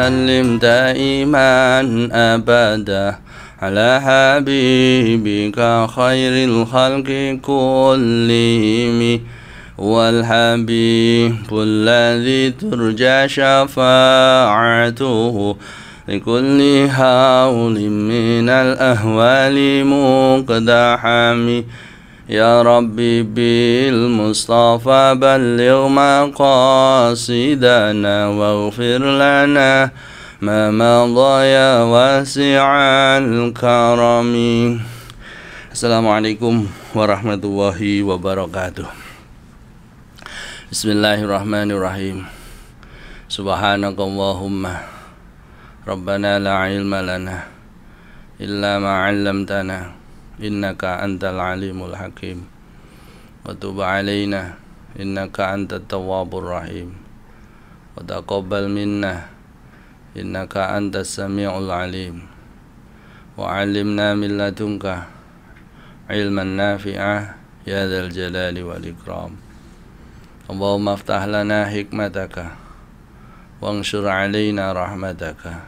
وسلم دائما أبدا على حبيبك خير الخلق كلهم والحبيب الذي ترجى شفاعته لكل هول من الأهوال مقدحم يا ربي بالمصطفى بلغ مقاصدنا واغفر لنا ما مضى يا واسع الكرم. Assalamualaikum warahmatullahi wabarakatuh. Bismillahirrahmanirrahim. Subhanakallahumma Rabbana la ilma lana illa ma 'allamtana innaka antal alimul hakim wa tub alaina innaka antat tawwabur rahim wa taqabbal minna innaka antas samiul alim wa 'allimna min ladunka ilman nafi'ah ya dzal jalali wal ikram. Allahumma aftah lana hikmataka wanshur alaina rahmataka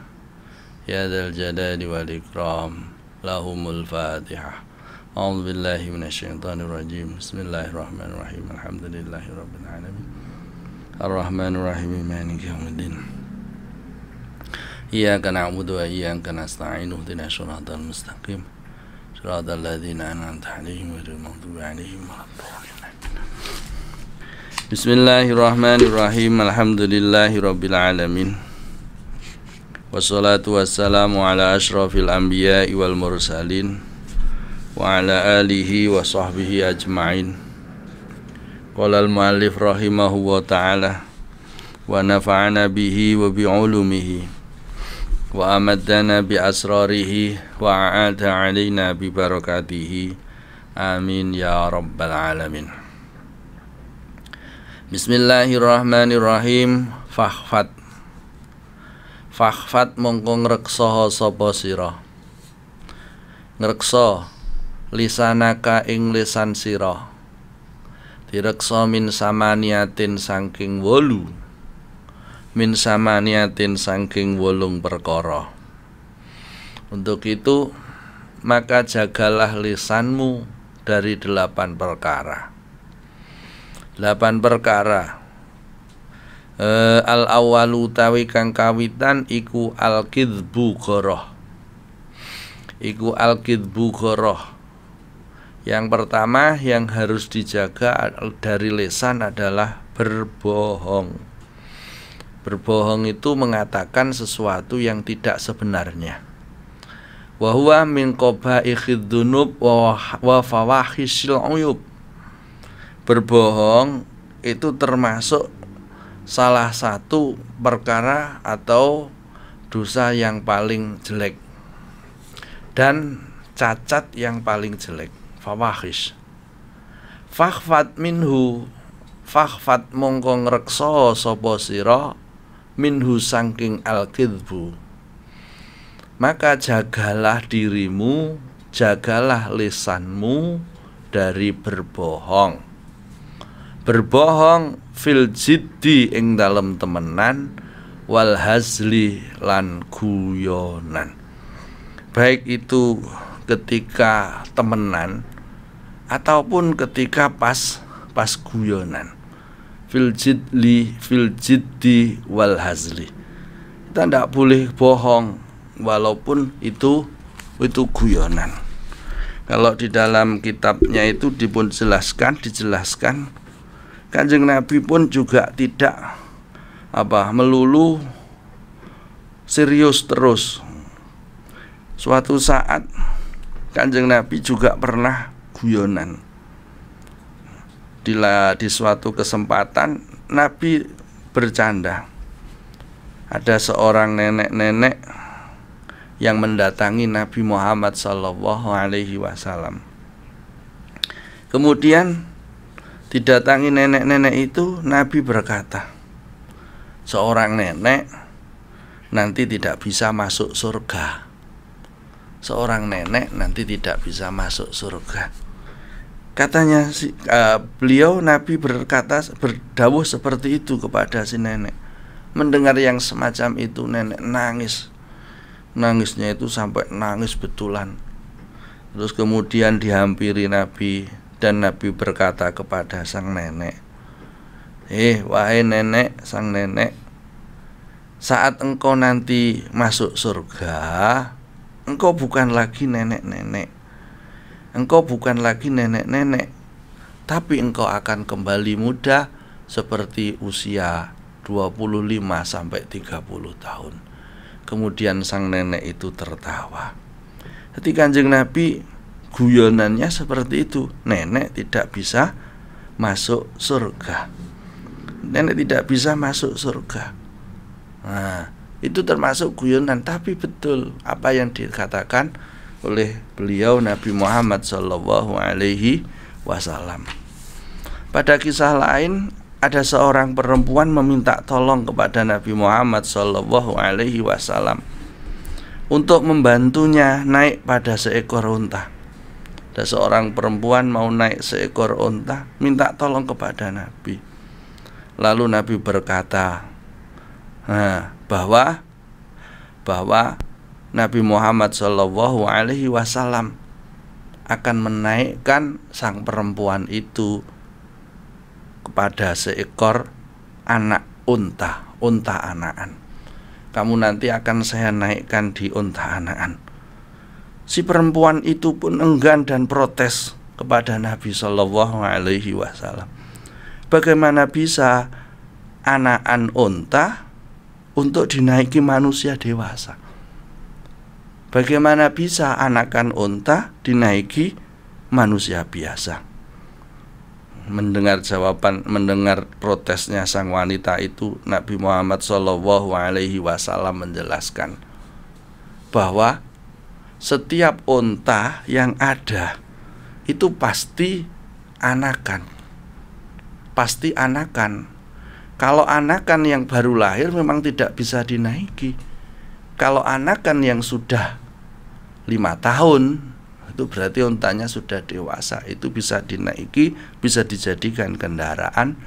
ya dzal jalali wal ikram. Lahumul Fatihah. A'udzu billahi minasyaitonir rajim. Bismillahirrahmanirrahim. Alhamdulillahirabbil alamin. Arrahmanir rahim. Maliki yaumiddin. Iyyaka na'budu wa iyyaka nasta'in. Ihdinas shiratal mustaqim. Shiratal ladzina an'amta 'alaihim ghairil maghdubi 'alaihim waladdallin. Bismillahirrahmanirrahim. Alhamdulillahirabbil alamin. Wassalatu wassalamu ala ashrafil anbiya'i wal mursalin wa ala alihi wa sahbihi ajma'in. Qala al-muallif rahimahu wa ta'ala wa nafa'ana bihi wa bi'ulumihi wa amaddana bi asrarihi wa a'ada alaina bi barakatihi amin ya rabbal alamin. Bismillahirrahmanirrahim. Fakhfat mongko ngreksa sapa sira, ngreksa lisanaka ing lisan sira, direksa min samaniatin saking 8, min samaniatin saking 8 perkara. Untuk itu maka jagalah lisanmu dari 8 perkara. 8 perkara. Al-awwalu tawi kang kawitan iku al-kidbu ghoroh. Iku al-kidbu ghoroh. Yang pertama yang harus dijaga dari lisan adalah berbohong. Berbohong itu mengatakan sesuatu yang tidak sebenarnya. Wa huwa min qaba'ikhid dzunub wa fawahisyil uyub. Berbohong itu termasuk salah satu perkara atau dosa yang paling jelek dan cacat yang paling jelek. Fawahish. Fakhfat minhu, fakhfat mongko ngreksa sapa sira minhu saking al-kidbu. Maka jagalah dirimu, jagalah lisanmu dari berbohong. Berbohong fil jiddi ing dalem temenan wal hazli lan guyonan. Baik itu ketika temenan ataupun ketika pas guyonan. Fil jiddi wal hazli. Kita tidak boleh bohong walaupun itu guyonan. Kalau di dalam kitabnya itu dijelaskan Kanjeng Nabi pun juga tidak melulu serius terus. Suatu saat Kanjeng Nabi juga pernah guyonan. Di suatu kesempatan Nabi bercanda. Ada seorang nenek-nenek yang mendatangi Nabi Muhammad SAW. Kemudian didatangi nenek-nenek itu, Nabi berkata, seorang nenek nanti tidak bisa masuk surga. Seorang nenek nanti tidak bisa masuk surga. Katanya beliau Nabi berdawuh seperti itu kepada si nenek. Mendengar yang semacam itu nenek nangis. Nangisnya itu sampai nangis betulan. Terus kemudian dihampiri Nabi, dan Nabi berkata kepada sang nenek, wahai nenek, sang nenek, saat engkau nanti masuk surga, engkau bukan lagi nenek-nenek, engkau bukan lagi nenek-nenek, tapi engkau akan kembali muda seperti usia 25 sampai 30 tahun. Kemudian sang nenek itu tertawa. Jadi Kanjeng Nabi guyonannya seperti itu. Nenek tidak bisa masuk surga. Nenek tidak bisa masuk surga. Nah, itu termasuk guyonan, tapi betul apa yang dikatakan oleh beliau Nabi Muhammad SAW. Pada kisah lain, ada seorang perempuan meminta tolong kepada Nabi Muhammad SAW untuk membantunya naik pada seekor unta. Ada seorang perempuan mau naik seekor unta, minta tolong kepada Nabi. Lalu Nabi berkata bahwa Nabi Muhammad SAW akan menaikkan sang perempuan itu kepada seekor anak unta anakan. Kamu nanti akan saya naikkan di unta anakan. Si perempuan itu pun enggan dan protes kepada Nabi SAW. Bagaimana bisa anakan unta untuk dinaiki manusia dewasa? Bagaimana bisa anakan unta dinaiki manusia biasa? Mendengar protesnya sang wanita itu, Nabi Muhammad SAW menjelaskan bahwa setiap unta yang ada itu pasti anakan. Kalau anakan yang baru lahir memang tidak bisa dinaiki. Kalau anakan yang sudah 5 tahun, itu berarti untanya sudah dewasa, itu bisa dinaiki, bisa dijadikan kendaraan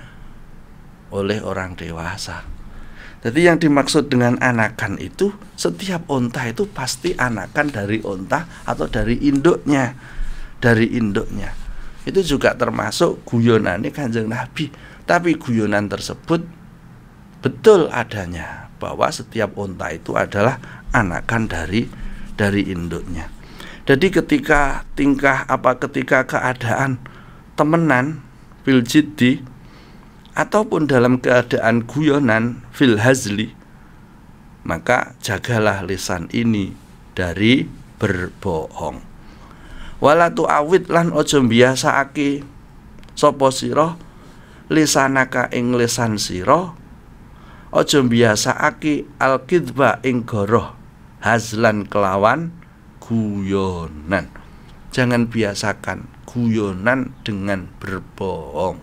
oleh orang dewasa. Jadi yang dimaksud dengan anakan itu, setiap unta itu pasti anakan dari unta atau dari induknya. Itu juga termasuk guyonannya Kanjeng Nabi. Tapi guyonan tersebut betul adanya, bahwa setiap unta itu adalah anakan dari induknya. Jadi ketika keadaan temenan fil jiddi ataupun dalam keadaan guyonan fil hazli, maka jagalah lisan ini dari berbohong. Wala tu'awid lan ojo mbiasaake sapa sira lisanaka ing lisan sira, ojo mbiasaake al-kidba ing goroh hazlan kelawan guyonan. Jangan biasakan guyonan dengan berbohong.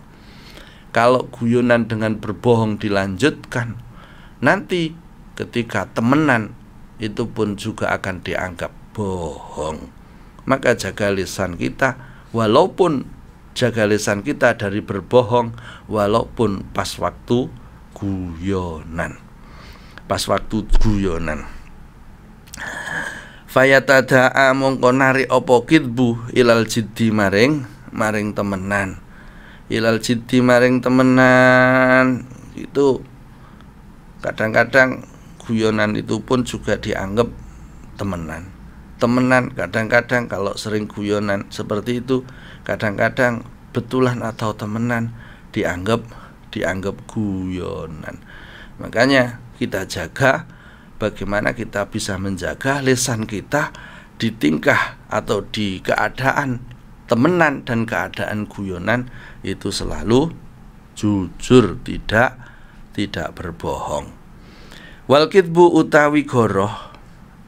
Kalau guyonan dengan berbohong dilanjutkan, nanti ketika temenan itu pun juga akan dianggap bohong. Maka jaga lisan kita, walaupun jaga lisan kita dari berbohong, walaupun pas waktu guyonan. Fayatada'a mongko nari apa kidbu ilal jiddi maring temenan. Ilal jiddi maring temenan itu kadang-kadang guyonan itu pun juga dianggap temenan. Kadang-kadang kalau sering guyonan seperti itu, kadang-kadang betulan atau temenan dianggap guyonan. Makanya kita jaga bagaimana kita bisa menjaga lisan kita di tingkah atau di keadaan temenan dan keadaan guyonan itu selalu jujur, tidak berbohong. Wal kidbu utawi goroh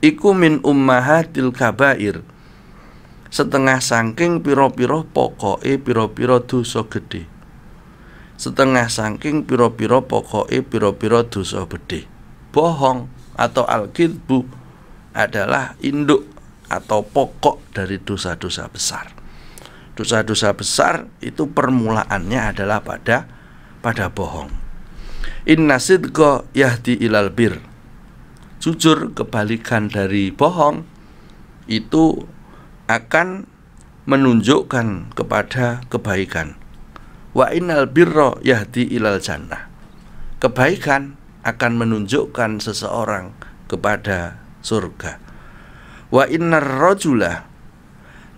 iku min ummahatil kabair, setengah saking pira-pira pokoke pira-pira dosa gedhe. Setengah saking pira-pira pokoke pira-pira dosa gedhe. Bohong atau al-kidbu adalah induk atau pokok dari dosa-dosa besar. Dosa-dosa besar itu permulaannya adalah pada bohong. Inna sidqa yahdi ilal bir. Jujur kebalikan dari bohong itu akan menunjukkan kepada kebaikan. Wa innal birra yahdi ilal jannah. Kebaikan akan menunjukkan seseorang kepada surga. Wa innar rajula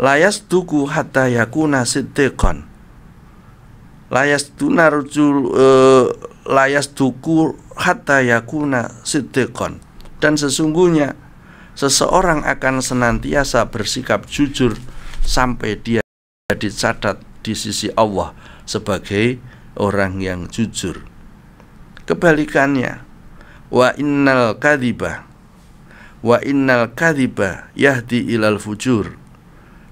layasduku hatta yakuna siddiqan. Layasduku hatta yakuna siddiqan. Dan sesungguhnya seseorang akan senantiasa bersikap jujur sampai dia dicatat di sisi Allah sebagai orang yang jujur. Kebalikannya, wa innal kadhiba yahdi ilal fujur.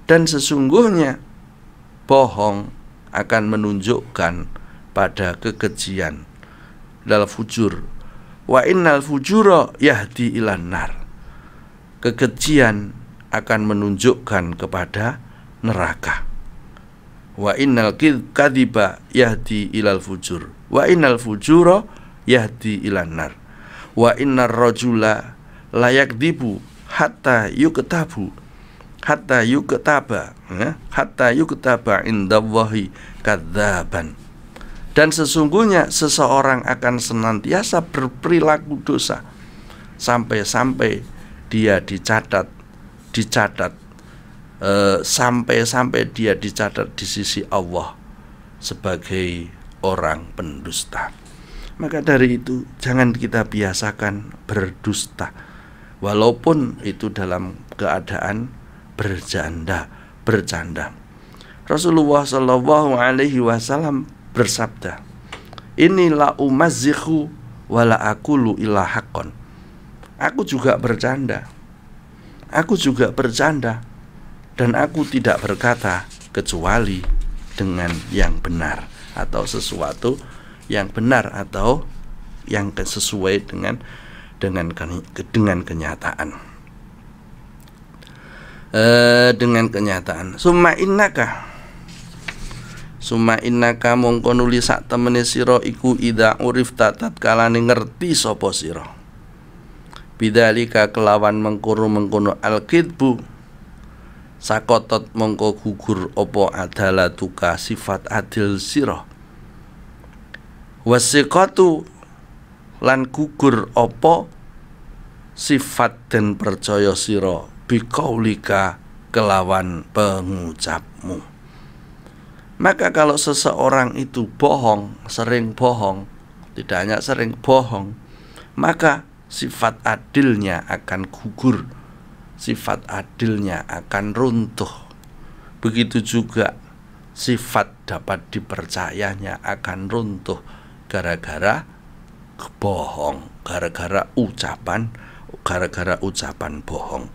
Dan sesungguhnya bohong akan menunjukkan pada kekejian. Dal fujur. Wa innal fujura yahdi ilan nar. Kekejian akan menunjukkan kepada neraka. Wa innal kadhiba yahdi ilal fujur. Wa innal fujura yahdi ilan nar. Wa innar rajula layakdibu hatta yuktaba indallahi kadzaban. Dan sesungguhnya seseorang akan senantiasa berperilaku dosa sampai dia dicatat sampai dia dicatat di sisi Allah sebagai orang pendusta. Maka dari itu jangan kita biasakan berdusta, walaupun itu dalam keadaan bercanda. Rasulullah Shallallahu Alaihi Wasallam bersabda, inilah umazzihu wala aqulu illa haqqan. Aku juga bercanda dan aku tidak berkata kecuali dengan yang benar, atau sesuatu yang benar, atau yang sesuai dengan kenyataan. Summa innaka mongko nuli sak temene sira iku ida urifta tatkalane ngerti sapa sira. Bidzalika kelawan mengkono al-kidbu sakotot mongko gugur apa adalatuka sifat adil sira. Wasiqatu lan gugur apa sifat dan percaya sira biqaulika kelawan pengucapmu. Maka kalau seseorang itu sering bohong, tidak hanya sering bohong, maka sifat adilnya akan gugur, sifat adilnya akan runtuh. Begitu juga sifat dapat dipercayanya akan runtuh gara-gara bohong, gara-gara ucapan bohong.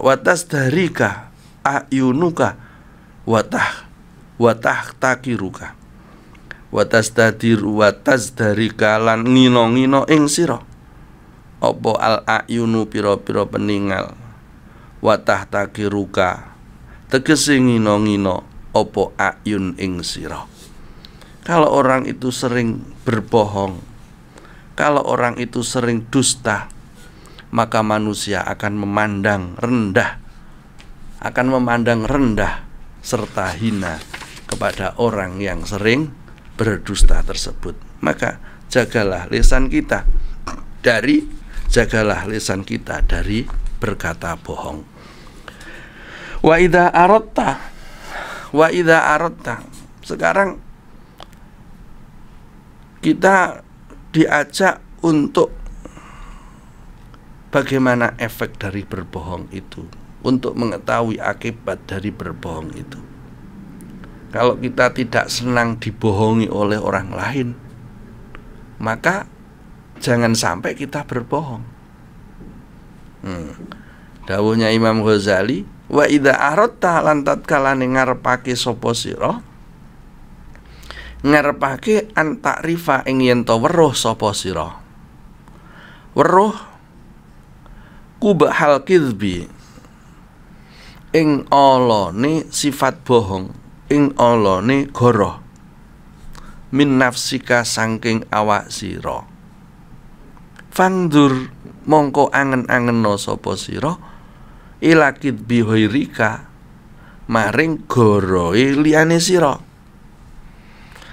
Watasdarika ayunuka takiruka watasdarika lan ngino-ngino ing sira apa al ayunu pira-pira peninggal, takiruka tegese ngino-ngino apa ayun ing sira. Kalau orang itu sering berbohong, kalau orang itu sering dusta, maka manusia akan memandang rendah serta hina kepada orang yang sering berdusta tersebut. Maka jagalah lisan kita dari berkata bohong. Wa idza aratta. Sekarang kita diajak untuk bagaimana efek dari berbohong itu, untuk mengetahui akibat dari berbohong itu. Kalau kita tidak senang dibohongi oleh orang lain, maka jangan sampai kita berbohong. Dawuhnya Imam Ghazali, wa idza aratta lan tatkalane ngarepake sapa sira, ngarepake antakrifa ing yen to weruh sapa sira. Weruh kubahal kizbi ing olone sifat bohong, ing olone goroh. min nafsika saking awak sira. Fangdur mongko angen-angeno sapa sira ila kidbi ghairika maring goroe liyane sira.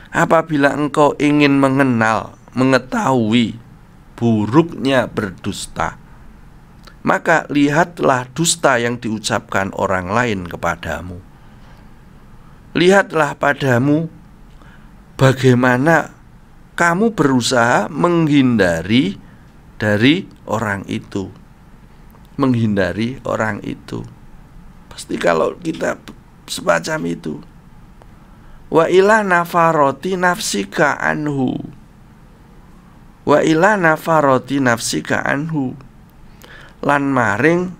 Apabila engkau ingin mengetahui buruknya berdusta, maka lihatlah dusta yang diucapkan orang lain kepadamu. Lihatlah padamu bagaimana kamu berusaha menghindari dari orang itu. Menghindari orang itu. Pasti kalau kita semacam itu. Wa ila nafaroti nafsika anhu. Wa ila nafaroti nafsika anhu. Lan maring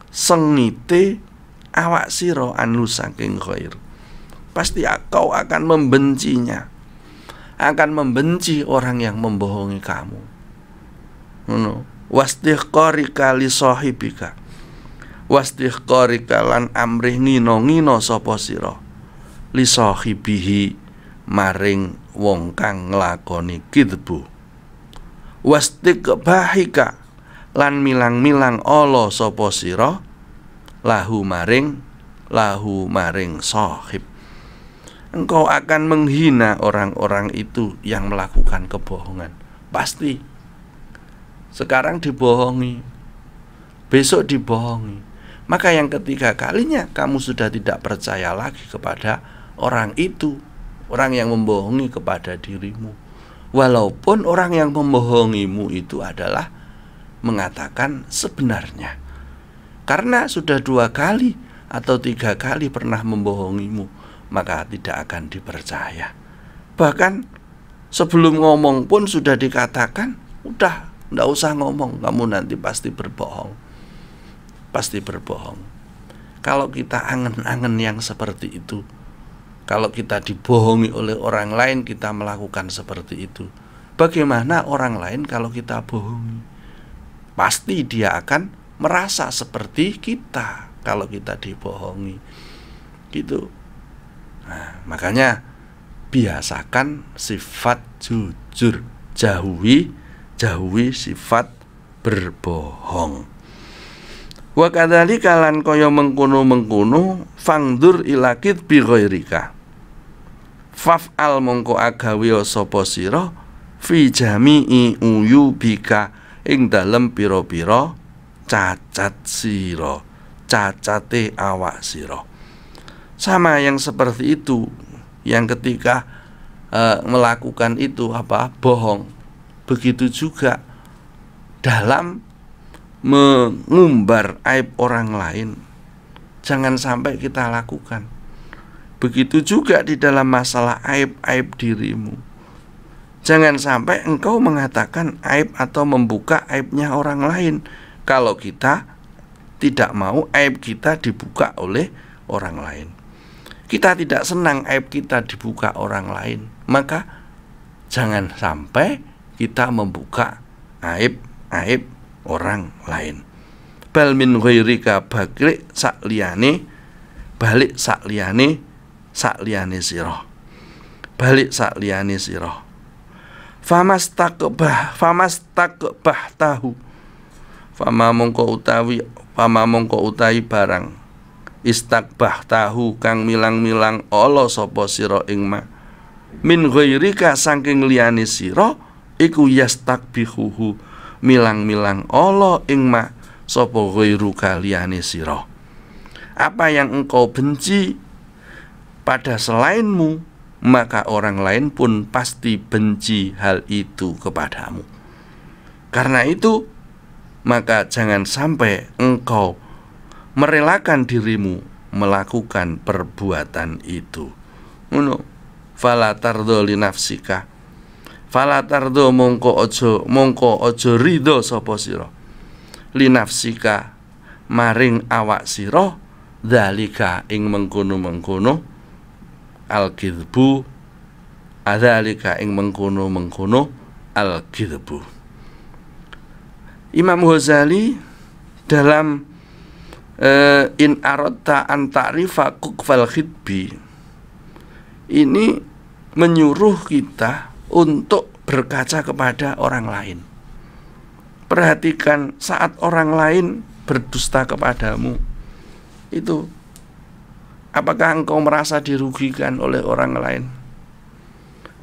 sengite awak sira anhu saking khair. Pasti kau akan membencinya. Akan membenci orang yang membohongi kamu. Wastihqarika li sahibika. Wastihqarika lan amrih ngino-ngino sapa sira li sahibihi maring wong kang nglakoni kidbu. Wastiqbahika lan milang-milang ala sapa sira lahu maring sahib. Engkau akan menghina orang-orang itu yang melakukan kebohongan. Pasti. Sekarang dibohongi, besok dibohongi. Maka yang ketiga kalinya kamu sudah tidak percaya lagi kepada orang itu, orang yang membohongi kepada dirimu. Walaupun orang yang membohongimu itu adalah mengatakan sebenarnya. Karena sudah 2 kali atau 3 kali pernah membohongimu, maka tidak akan dipercaya. Bahkan sebelum ngomong pun sudah dikatakan, udah, nggak usah ngomong, kamu nanti pasti berbohong. Pasti berbohong. Kalau kita angen-angen yang seperti itu, kalau kita dibohongi oleh orang lain, kita melakukan seperti itu. Bagaimana orang lain kalau kita bohongi? Pasti dia akan merasa seperti kita kalau kita dibohongi. Gitu. Nah, makanya biasakan sifat jujur, jauhi sifat berbohong. Wa kadzalika lan kaya mengkono-mengkono fangdur ila kidbi ghairika. Faf'al mongko agawe sapa sira fi jami'i uyubika ing dalem pira-pira cacat sira, cacate awak sira. Sama yang seperti itu, yang ketika melakukan itu bohong. Begitu juga dalam mengumbar aib orang lain, jangan sampai kita lakukan. Begitu juga di dalam masalah aib-aib dirimu. Jangan sampai engkau mengatakan aib atau membuka aibnya orang lain kalau kita tidak mau aib kita dibuka oleh orang lain. Kita tidak senang aib kita dibuka orang lain, maka jangan sampai kita membuka aib-aib orang lain. Bal min ghairika balik sakliyane sira. Balik sakliyane sira. Famastaqbah tahu. Fama mongko utawi barang istakbah tahu kang milang-milang ala sapa sira ing ma min ghairika saking liyane sira iku yastakbihuhu milang-milang ala ing ma sapa ghairuka liyane sira. Apa yang engkau benci pada selainmu, maka orang lain pun pasti benci hal itu kepadamu. Karena itu, maka jangan sampai engkau merelakan dirimu melakukan perbuatan itu. Fala tardo li nafsika. Fala tardo mongko ojo ridho sapa sira. Li nafsika maring awak sira dzalika ing mengkono-mengkono al-kidbu adzalika ing mengkono-mengkono al-kidbu. Imam Ghazali dalam in aradta an ta'rifa kuqfal khidbi ini menyuruh kita untuk berkaca kepada orang lain. Perhatikan saat orang lain berdusta kepadamu, itu apakah engkau merasa dirugikan oleh orang lain?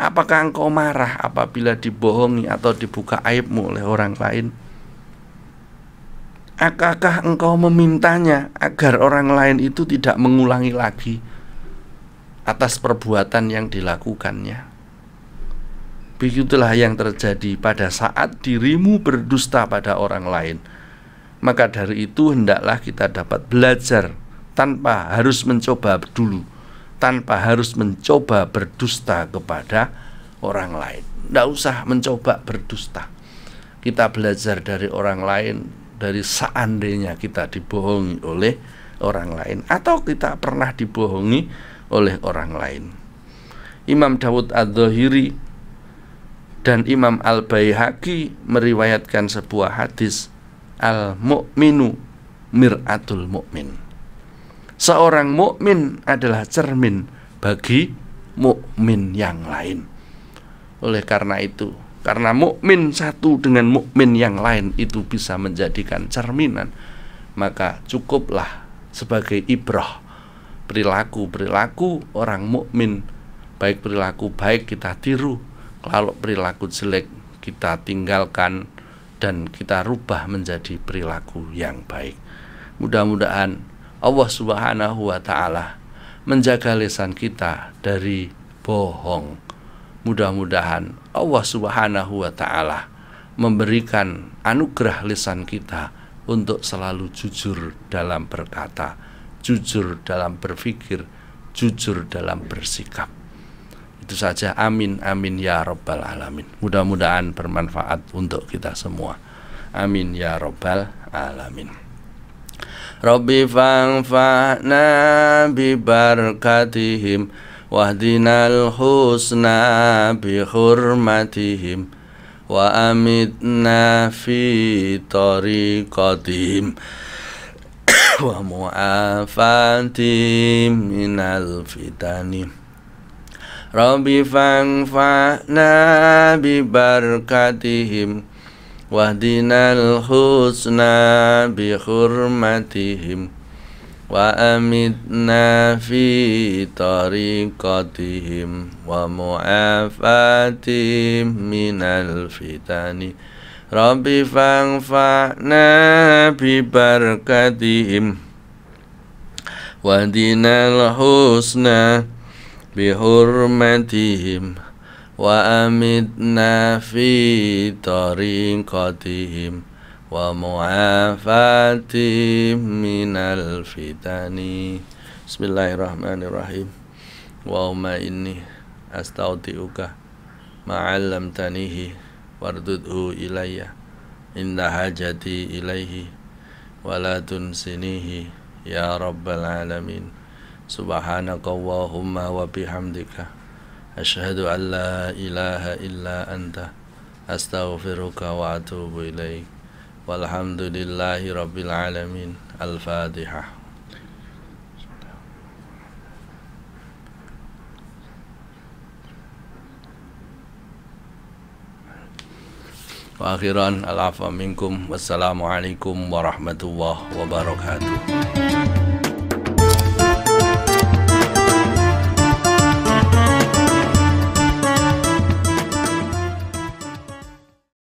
Apakah engkau marah apabila dibohongi atau dibuka aibmu oleh orang lain? Apakah engkau memintanya agar orang lain itu tidak mengulangi lagi atas perbuatan yang dilakukannya? Begitulah yang terjadi pada saat dirimu berdusta pada orang lain. Maka dari itu hendaklah kita dapat belajar tanpa harus mencoba dulu, tanpa harus mencoba berdusta kepada orang lain. Tidak usah mencoba berdusta. Kita belajar dari orang lain, dari seandainya kita dibohongi oleh orang lain atau kita pernah dibohongi oleh orang lain. Imam Dawud Adz-Dzahiri dan Imam Al-Baihaqi meriwayatkan sebuah hadis, al-mu'minu mir'atul mu'min. Seorang mukmin adalah cermin bagi mukmin yang lain. Oleh karena itu, karena mukmin satu dengan mukmin yang lain itu bisa menjadikan cerminan, maka cukuplah sebagai ibrah perilaku orang mukmin. Baik perilaku baik kita tiru, kalau perilaku jelek kita tinggalkan dan kita rubah menjadi perilaku yang baik. Mudah-mudahan Allah Subhanahu wa ta'ala menjaga lisan kita dari bohong. Mudah-mudahan Allah Subhanahu wa ta'ala memberikan anugerah lisan kita untuk selalu jujur dalam berkata, jujur dalam berpikir, jujur dalam bersikap. Itu saja, amin amin ya rabbal alamin. Mudah-mudahan bermanfaat untuk kita semua. Amin ya rabbal alamin. Rabbi fa'na bi barakatihim wahdinal husna bi hurmatihim wa amitna fi tariqatihim wa mu'afatihim minal fitani. Rabbi fa'na bi barakatihim wahdinal husna bi hurmatihim wa amitna fi tariqatihim wa mu'afatihim minal fitani. Rabbi fa'na bi barakatihim wahdinal husna bi hurmatihim wa amitna fi tariqatihim wa mu'afatihim minal fitani. Bismillahirrahmanirrahim. Allahumma inni astaudiuka ma'allamtanihi wardudhu ilayya inda hajati ilaihi wa la tunsinihi ya rabbal alamin. Subhanaka Allahumma wa bihamdika asyhadu an la ilaha illa anta astaghfiruka wa atubu ilaik. Walhamdulillahi rabbil alamin. Al-Fatihah. Wa akhiran al-afwa minkum. Wassalamualaikum warahmatullahi wabarakatuh.